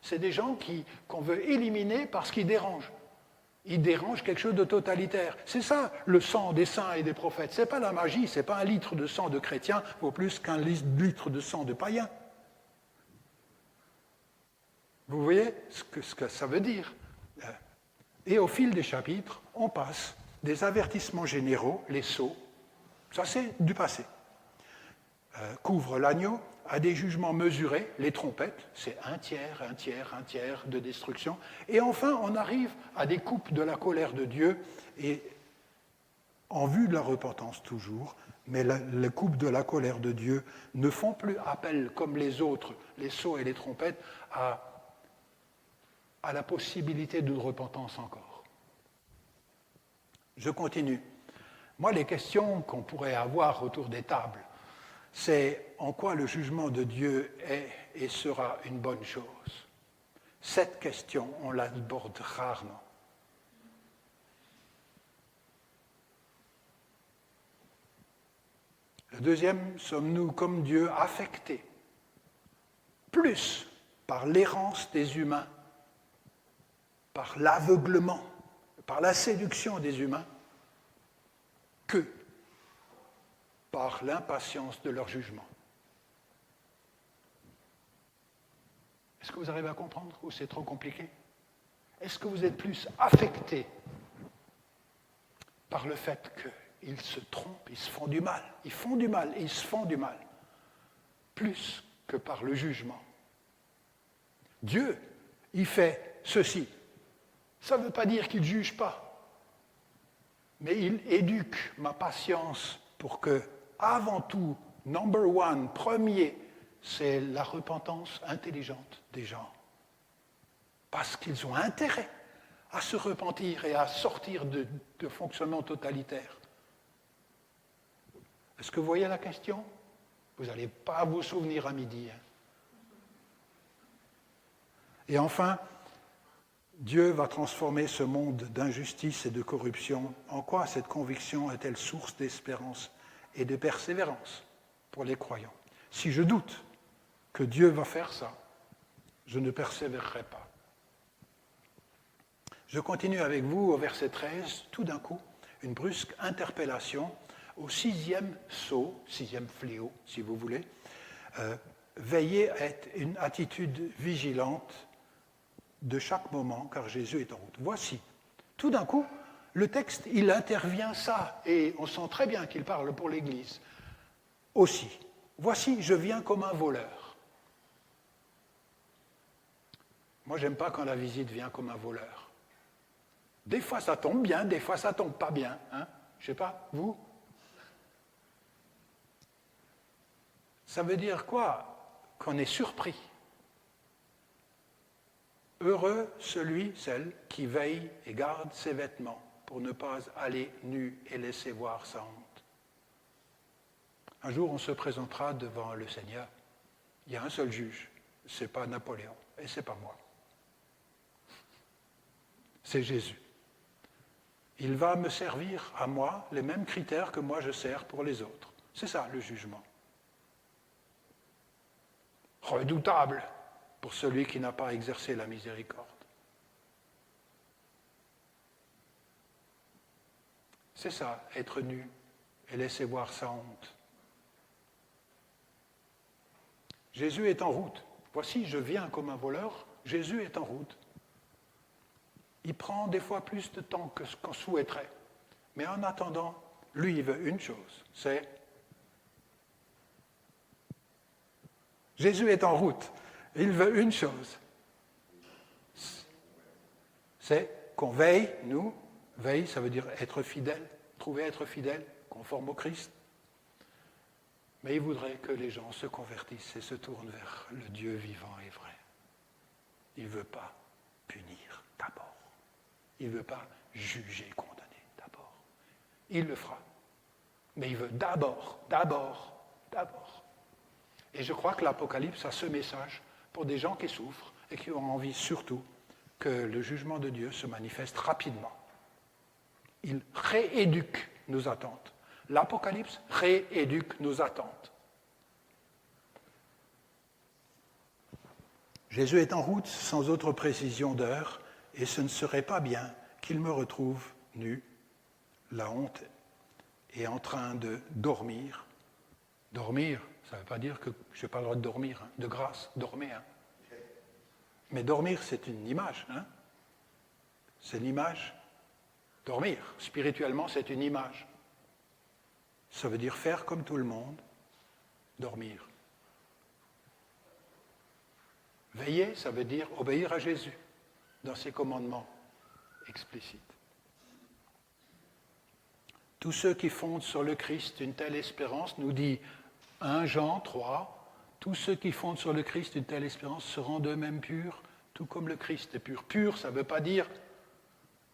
C'est des gens qu'on veut éliminer parce qu'ils dérangent. Il dérange quelque chose de totalitaire. C'est ça, le sang des saints et des prophètes. Ce n'est pas la magie, ce n'est pas un litre de sang de chrétien vaut plus qu'un litre de sang de païen. Vous voyez ce que ça veut dire. Et au fil des chapitres, on passe des avertissements généraux, les sceaux, ça c'est du passé, couvre l'agneau, à des jugements mesurés, les trompettes, c'est un tiers de destruction, et enfin on arrive à des coupes de la colère de Dieu, et en vue de la repentance toujours, mais les coupes de la colère de Dieu ne font plus appel comme les autres, les sceaux et les trompettes, à la possibilité d'une repentance encore. Je continue. Moi, les questions qu'on pourrait avoir autour des tables, c'est en quoi le jugement de Dieu est et sera une bonne chose. Cette question, on l'aborde rarement. Le deuxième, sommes-nous comme Dieu affectés plus par l'errance des humains, par l'aveuglement, par la séduction des humains, que par l'impatience de leur jugement. Est-ce que vous arrivez à comprendre ou c'est trop compliqué? Est-ce que vous êtes plus affecté par le fait qu'ils se trompent, ils se font du mal, ils font du mal et ils se font du mal, plus que par le jugement? Dieu, il fait ceci. Ça ne veut pas dire qu'il ne juge pas, mais il éduque ma patience pour que, avant tout, number one, premier, c'est la repentance intelligente des gens. Parce qu'ils ont intérêt à se repentir et à sortir de fonctionnement totalitaire. Est-ce que vous voyez la question? Vous n'allez pas vous souvenir à midi. Et enfin, Dieu va transformer ce monde d'injustice et de corruption. En quoi cette conviction est-elle source d'espérance et de persévérance pour les croyants? Si je doute que Dieu va faire ça, je ne persévérerai pas. Je continue avec vous au verset 13, tout d'un coup, une brusque interpellation au sixième sceau, sixième fléau, si vous voulez. Veillez à être une attitude vigilante de chaque moment, car Jésus est en route. Voici, tout d'un coup, le texte, il intervient ça, et on sent très bien qu'il parle pour l'Église. Aussi, voici, je viens comme un voleur. Moi, j'aime pas quand la visite vient comme un voleur. Des fois, ça tombe bien, des fois, ça tombe pas bien. Hein? Je sais pas, vous? Ça veut dire quoi? Qu'on est surpris. Heureux celui, celle qui veille et garde ses vêtements pour ne pas aller nu et laisser voir sa honte. Un jour, on se présentera devant le Seigneur. Il y a un seul juge, ce n'est pas Napoléon et ce n'est pas moi. C'est Jésus. Il va me servir à moi les mêmes critères que moi je sers pour les autres. C'est ça le jugement. Redoutable pour celui qui n'a pas exercé la miséricorde. C'est ça, être nu et laisser voir sa honte. Jésus est en route. Voici, je viens comme un voleur, Jésus est en route. Il prend des fois plus de temps que ce qu'on souhaiterait. Mais en attendant, lui, il veut une chose, c'est... Jésus est en route. Il veut une chose. C'est qu'on veille, nous, veille, ça veut dire être fidèle, trouver être fidèle, conforme au Christ. Mais il voudrait que les gens se convertissent et se tournent vers le Dieu vivant et vrai. Il ne veut pas punir d'abord. Il ne veut pas juger et condamner d'abord. Il le fera. Mais il veut d'abord. Et je crois que l'Apocalypse a ce message pour des gens qui souffrent et qui ont envie surtout que le jugement de Dieu se manifeste rapidement. Il rééduque nos attentes. L'Apocalypse rééduque nos attentes. Jésus est en route sans autre précision d'heure, et ce ne serait pas bien qu'il me retrouve nu, la honte est en train de dormir. Dormir, ça ne veut pas dire que je n'ai pas le droit de dormir, hein, de grâce, dormez. Hein. Mais dormir, c'est une image. Hein. C'est une image. Dormir, spirituellement, c'est une image. Ça veut dire faire comme tout le monde, dormir. Veiller, ça veut dire obéir à Jésus dans ses commandements explicites. Tous ceux qui fondent sur le Christ une telle espérance, nous dit 1 Jean 3, tous ceux qui fondent sur le Christ une telle espérance seront d'eux-mêmes purs, tout comme le Christ est pur. Pur, ça ne veut pas dire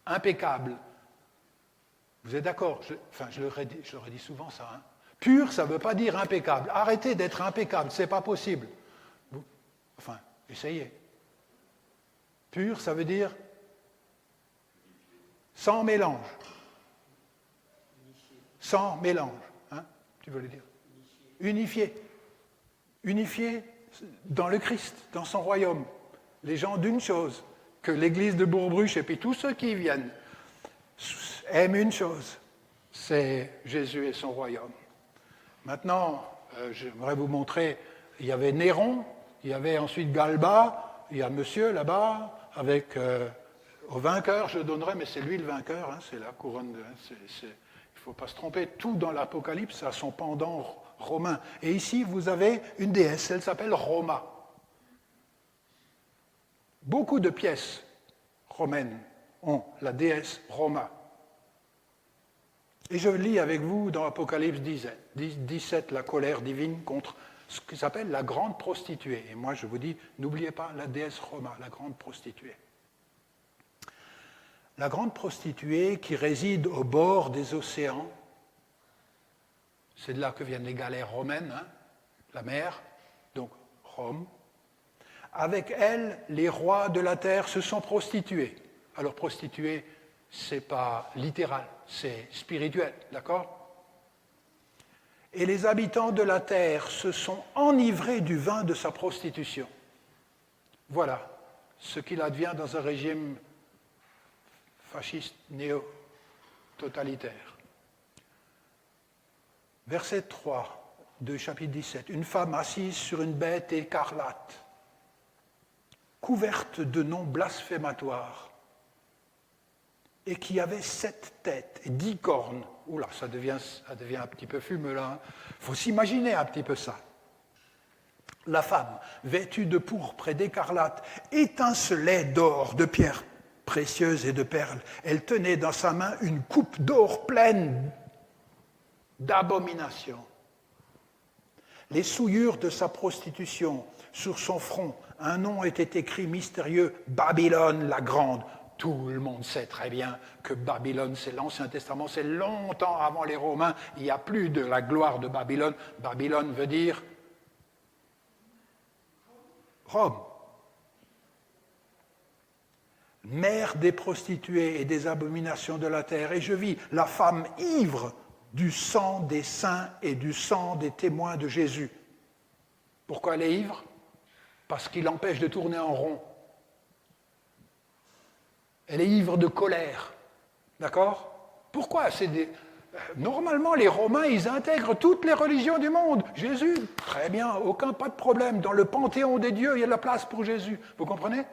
impeccable. Vous êtes d'accord? Je leur ai dit souvent ça. Hein. Pur, ça ne veut pas dire impeccable. Arrêtez d'être impeccable, ce n'est pas possible. Essayez. Pur, ça veut dire sans mélange. Sans mélange. Hein? Tu veux le dire? Unifié. Unifié dans le Christ, dans son royaume. Les gens d'une chose, que l'église de Bourbruche et puis tous ceux qui y viennent aiment une chose, c'est Jésus et son royaume. Maintenant, j'aimerais vous montrer, il y avait Néron, il y avait ensuite Galba, il y a monsieur là-bas, avec au vainqueur je donnerai, mais c'est lui le vainqueur, hein, c'est la couronne, il ne faut pas se tromper, tout dans l'Apocalypse a son pendant romain. Et ici, vous avez une déesse, elle s'appelle Roma. Beaucoup de pièces romaines ont la déesse Roma. Et je lis avec vous dans Apocalypse 17 la colère divine contre ce qui s'appelle la grande prostituée. Et moi, je vous dis, n'oubliez pas la déesse Roma, la grande prostituée. La grande prostituée qui réside au bord des océans, c'est de là que viennent les galères romaines, hein, la mer, donc Rome. Avec elle, les rois de la terre se sont prostitués. Alors prostituée, ce n'est pas littéral, c'est spirituel, d'accord ? Et les habitants de la terre se sont enivrés du vin de sa prostitution. Voilà ce qu'il advient dans un régime fasciste néo-totalitaire. Verset 3 de chapitre 17. Une femme assise sur une bête écarlate, couverte de noms blasphématoires, et qui avait 7 têtes et 10 cornes. Oula, ça devient un petit peu fumeux là. Il faut s'imaginer un petit peu ça. La femme, vêtue de pourpre et d'écarlate, étincelait d'or, de pierres précieuses et de perles. Elle tenait dans sa main une coupe d'or pleine d'abominations. Les souillures de sa prostitution, sur son front, un nom était écrit mystérieux, Babylone la Grande. Tout le monde sait très bien que Babylone, c'est l'Ancien Testament, c'est longtemps avant les Romains, il n'y a plus de la gloire de Babylone. Babylone veut dire Rome. Mère des prostituées et des abominations de la terre. Et je vis la femme ivre du sang des saints et du sang des témoins de Jésus. Pourquoi elle est ivre? Parce qu'il empêche de tourner en rond. Elle est ivre de colère. D'accord? Pourquoi? Normalement, les Romains, ils intègrent toutes les religions du monde. Jésus, très bien, pas de problème. Dans le panthéon des dieux, il y a de la place pour Jésus. Vous comprenez?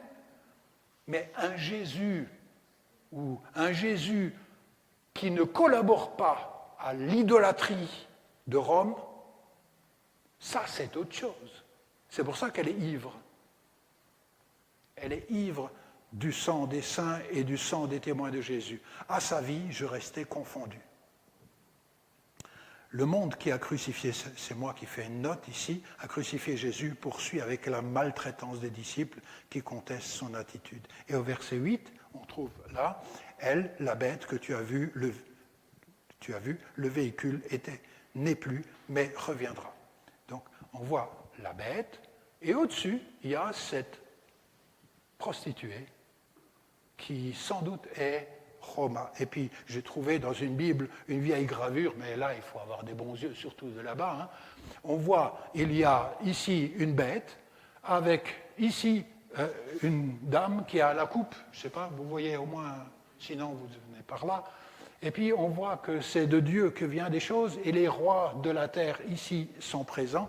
Mais un Jésus qui ne collabore pas à l'idolâtrie de Rome, ça, c'est autre chose. C'est pour ça qu'elle est ivre. Elle est ivre du sang des saints et du sang des témoins de Jésus. À sa vie, je restais confondu. Le monde qui a crucifié, c'est moi qui fais une note ici, a crucifié Jésus, poursuit avec la maltraitance des disciples qui contestent son attitude. Et au verset 8, on trouve là, elle, la bête que tu as vue, le véhicule n'est plus, mais reviendra. Donc, on voit la bête, et au-dessus, il y a cette prostituée qui sans doute est Roma. Et puis j'ai trouvé dans une Bible une vieille gravure, mais là il faut avoir des bons yeux, surtout de là-bas. Hein. On voit, il y a ici une bête, avec ici une dame qui a la coupe, je ne sais pas, vous voyez au moins sinon vous venez par là. Et puis on voit que c'est de Dieu que viennent des choses, et les rois de la terre ici sont présents.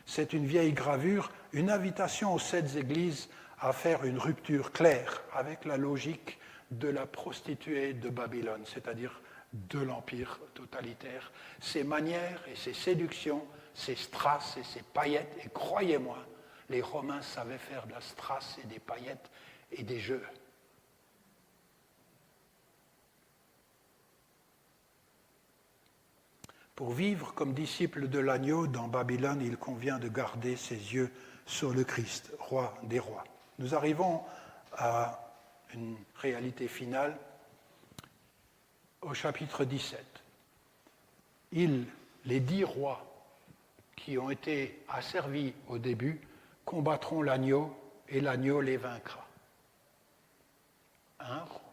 C'est une vieille gravure, une invitation aux 7 églises à faire une rupture claire avec la logique de la prostituée de Babylone, c'est-à-dire de l'empire totalitaire. Ses manières et ses séductions, ses strass et ses paillettes, et croyez-moi, les Romains savaient faire de la strass et des paillettes et des jeux. Pour vivre comme disciple de l'agneau dans Babylone, il convient de garder ses yeux sur le Christ, roi des rois. Nous arrivons à une réalité finale au chapitre 17. Les 10 rois qui ont été asservis au début combattront l'agneau et l'agneau les vaincra.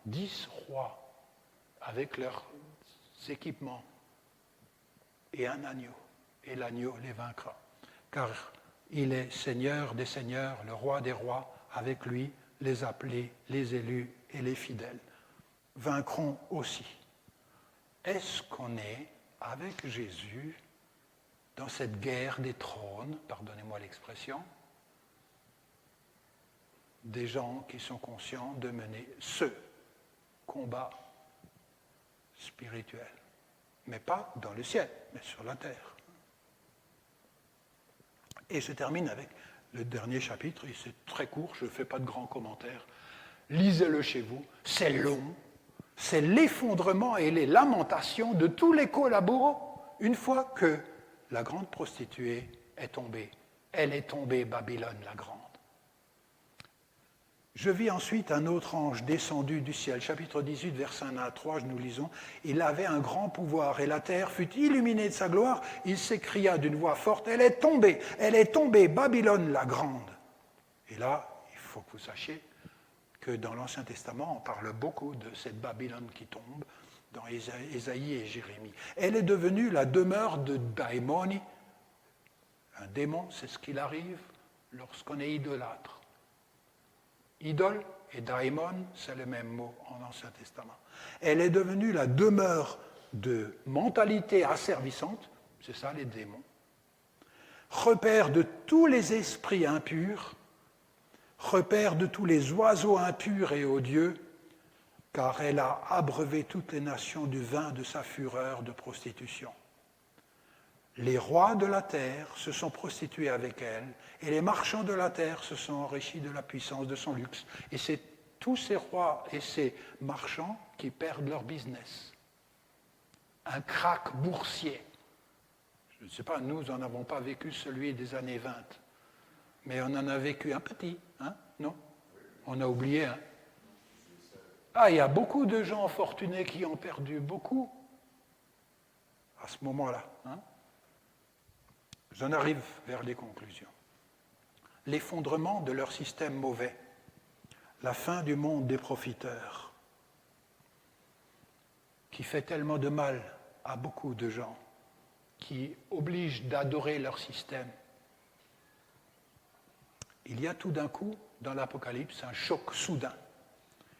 10 rois avec leurs équipements et un agneau, et l'agneau les vaincra. Car il est Seigneur des seigneurs, le roi des rois, avec lui les appelés, les élus et les fidèles vaincront aussi. Est-ce qu'on est avec Jésus dans cette guerre des trônes, pardonnez-moi l'expression, des gens qui sont conscients de mener ce combat spirituel? Mais pas dans le ciel, mais sur la terre. Et je termine avec le dernier chapitre, et c'est très court, je ne fais pas de grands commentaires. Lisez-le chez vous, c'est long, c'est l'effondrement et les lamentations de tous les collaborants une fois que la grande prostituée est tombée. Elle est tombée, Babylone la grande. Je vis ensuite un autre ange descendu du ciel. Chapitre 18, versets 1 à 3, nous lisons. Il avait un grand pouvoir et la terre fut illuminée de sa gloire. Il s'écria d'une voix forte, elle est tombée, Babylone la grande. Et là, il faut que vous sachiez que dans l'Ancien Testament, on parle beaucoup de cette Babylone qui tombe, dans Ésaïe et Jérémie. Elle est devenue la demeure de Daimoni. Un démon, c'est ce qu'il arrive lorsqu'on est idolâtre. Idole et daimon, c'est le même mot en Ancien Testament. Elle est devenue la demeure de mentalité asservissante, c'est ça les démons, repère de tous les esprits impurs, repère de tous les oiseaux impurs et odieux, car elle a abreuvé toutes les nations du vin de sa fureur de prostitution. Les rois de la terre se sont prostitués avec elle, et les marchands de la terre se sont enrichis de la puissance de son luxe. Et c'est tous ces rois et ces marchands qui perdent leur business. Un krach boursier. Je ne sais pas, nous n'en avons pas vécu celui des années 20, mais on en a vécu un petit, hein, non? On a oublié un. Ah, il y a beaucoup de gens fortunés qui ont perdu beaucoup à ce moment-là, hein? J'en arrive vers les conclusions. L'effondrement de leur système mauvais, la fin du monde des profiteurs, qui fait tellement de mal à beaucoup de gens, qui oblige d'adorer leur système. Il y a tout d'un coup, dans l'Apocalypse, un choc soudain.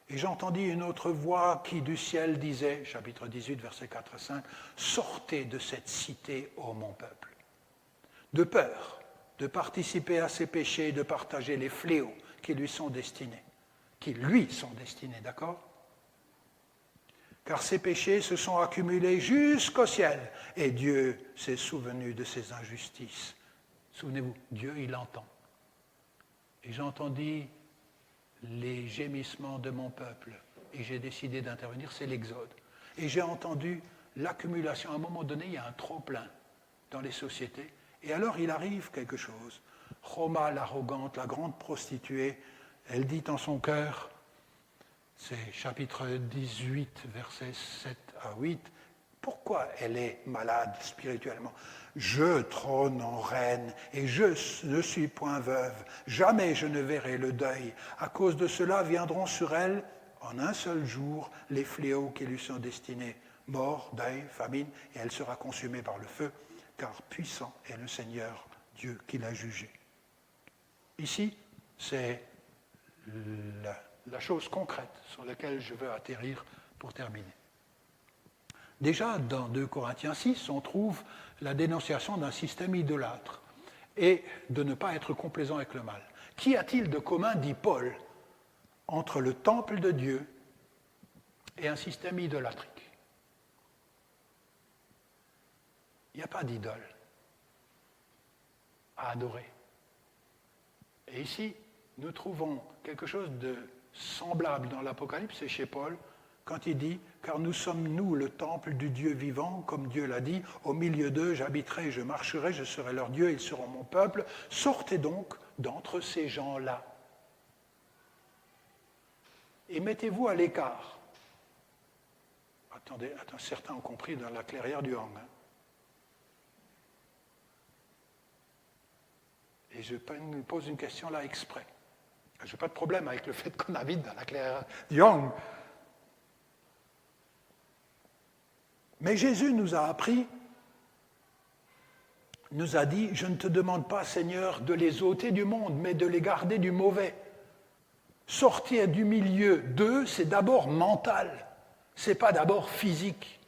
Et j'entendis une autre voix qui du ciel disait, chapitre 18, versets 4 à 5, « Sortez de cette cité, ô mon peuple !» De peur de participer à ses péchés et de partager les fléaux qui lui sont destinés. D'accord ? Car ses péchés se sont accumulés jusqu'au ciel et Dieu s'est souvenu de ses injustices. Souvenez-vous, Dieu, il entend. Et j'entendis les gémissements de mon peuple et j'ai décidé d'intervenir, c'est l'Exode. Et j'ai entendu l'accumulation. À un moment donné, il y a un trop-plein dans les sociétés. Et alors il arrive quelque chose. Roma, l'arrogante, la grande prostituée, elle dit en son cœur, c'est chapitre 18, versets 7 à 8, pourquoi elle est malade spirituellement? Je trône en reine et je ne suis point veuve. Jamais je ne verrai le deuil. À cause de cela viendront sur elle, en un seul jour, les fléaux qui lui sont destinés. Mort, deuil, famine, et elle sera consumée par le feu, car puissant est le Seigneur Dieu qui l'a jugé. Ici, c'est la chose concrète sur laquelle je veux atterrir pour terminer. Déjà, dans 2 Corinthiens 6, on trouve la dénonciation d'un système idolâtre et de ne pas être complaisant avec le mal. Qu'y a-t-il de commun, dit Paul, entre le temple de Dieu et un système idolâtrique? Il n'y a pas d'idole à adorer. Et ici, nous trouvons quelque chose de semblable dans l'Apocalypse et chez Paul, quand il dit « Car nous sommes, nous, le temple du Dieu vivant, comme Dieu l'a dit, au milieu d'eux, j'habiterai, je marcherai, je serai leur Dieu, ils seront mon peuple. Sortez donc d'entre ces gens-là. Et mettez-vous à l'écart. » Attendez, certains ont compris dans la clairière du Hang. Et je me pose une question là exprès. Je n'ai pas de problème avec le fait qu'on habite dans la clairière du Hang. Mais Jésus nous a appris, nous a dit, je ne te demande pas, Seigneur, de les ôter du monde, mais de les garder du mauvais. Sortir du milieu d'eux, c'est d'abord mental, c'est pas d'abord physique.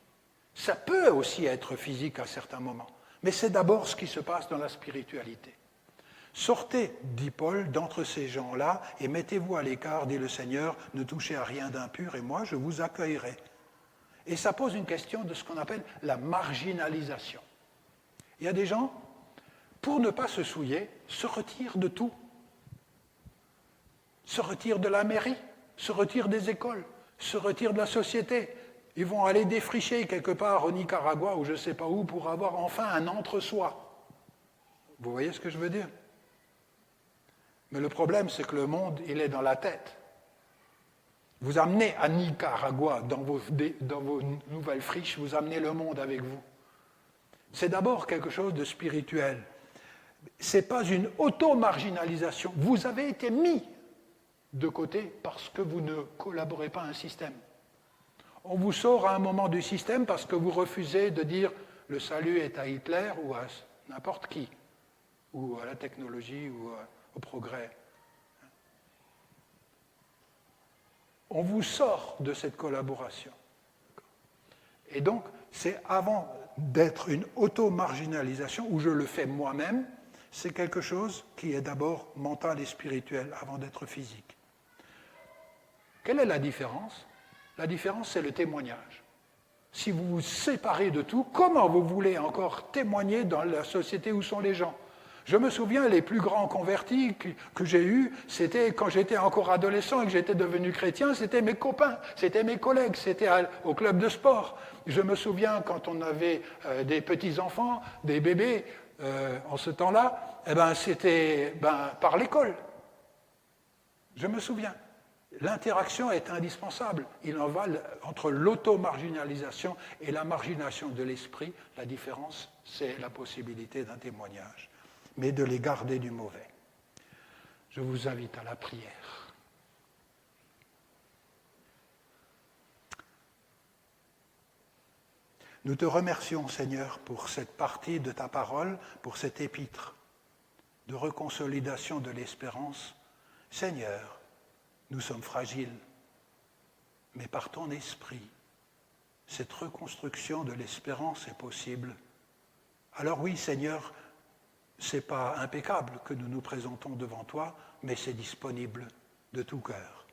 Ça peut aussi être physique à certains moments, mais c'est d'abord ce qui se passe dans la spiritualité. Sortez, dit Paul, d'entre ces gens-là et mettez-vous à l'écart, dit le Seigneur, ne touchez à rien d'impur et moi je vous accueillerai. Et ça pose une question de ce qu'on appelle la marginalisation. Il y a des gens, pour ne pas se souiller, se retirent de tout. Se retirent de la mairie, se retirent des écoles, se retirent de la société. Ils vont aller défricher quelque part au Nicaragua ou je ne sais pas où pour avoir enfin un entre-soi. Vous voyez ce que je veux dire? Mais le problème, c'est que le monde, il est dans la tête. Vous amenez à Nicaragua, dans vos nouvelles friches, vous amenez le monde avec vous. C'est d'abord quelque chose de spirituel. Ce n'est pas une auto-marginalisation. Vous avez été mis de côté parce que vous ne collaborez pas à un système. On vous sort à un moment du système parce que vous refusez de dire le salut est à Hitler ou à n'importe qui, ou à la technologie ou au progrès. On vous sort de cette collaboration. Et donc, c'est avant d'être une auto-marginalisation, où je le fais moi-même, c'est quelque chose qui est d'abord mental et spirituel, avant d'être physique. Quelle est la différence? La différence, c'est le témoignage. Si vous vous séparez de tout, comment vous voulez encore témoigner dans la société où sont les gens? Je me souviens, les plus grands convertis que j'ai eus, c'était quand j'étais encore adolescent et que j'étais devenu chrétien, c'était mes copains, c'était mes collègues, c'était au club de sport. Je me souviens quand on avait des petits-enfants, des bébés, en ce temps-là, c'était par l'école. Je me souviens. L'interaction est indispensable. Il en va entre l'auto-marginalisation et la marginalisation de l'esprit. La différence, c'est la possibilité d'un témoignage, mais de les garder du mauvais. Je vous invite à la prière. Nous te remercions, Seigneur, pour cette partie de ta parole, pour cet épître de reconsolidation de l'espérance. Seigneur, nous sommes fragiles, mais par ton esprit, cette reconstruction de l'espérance est possible. Alors oui, Seigneur, ce n'est pas impeccable que nous nous présentons devant toi, mais c'est disponible de tout cœur.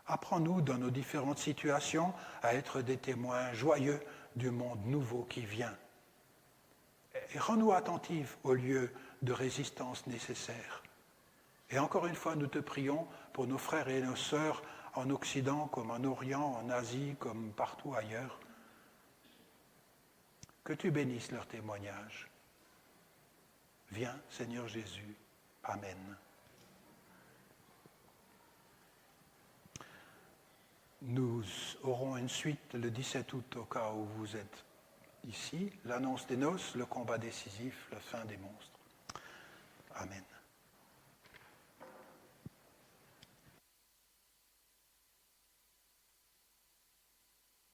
Apprends-nous dans nos différentes situations à être des témoins joyeux du monde nouveau qui vient. Et rends-nous attentifs aux lieux de résistance nécessaires. Et encore une fois, nous te prions pour nos frères et nos sœurs en Occident, comme en Orient, en Asie, comme partout ailleurs. Que tu bénisses leur témoignage. Viens, Seigneur Jésus. Amen. Nous aurons une suite le 17 août au cas où vous êtes ici. L'annonce des noces, le combat décisif, la fin des monstres. Amen.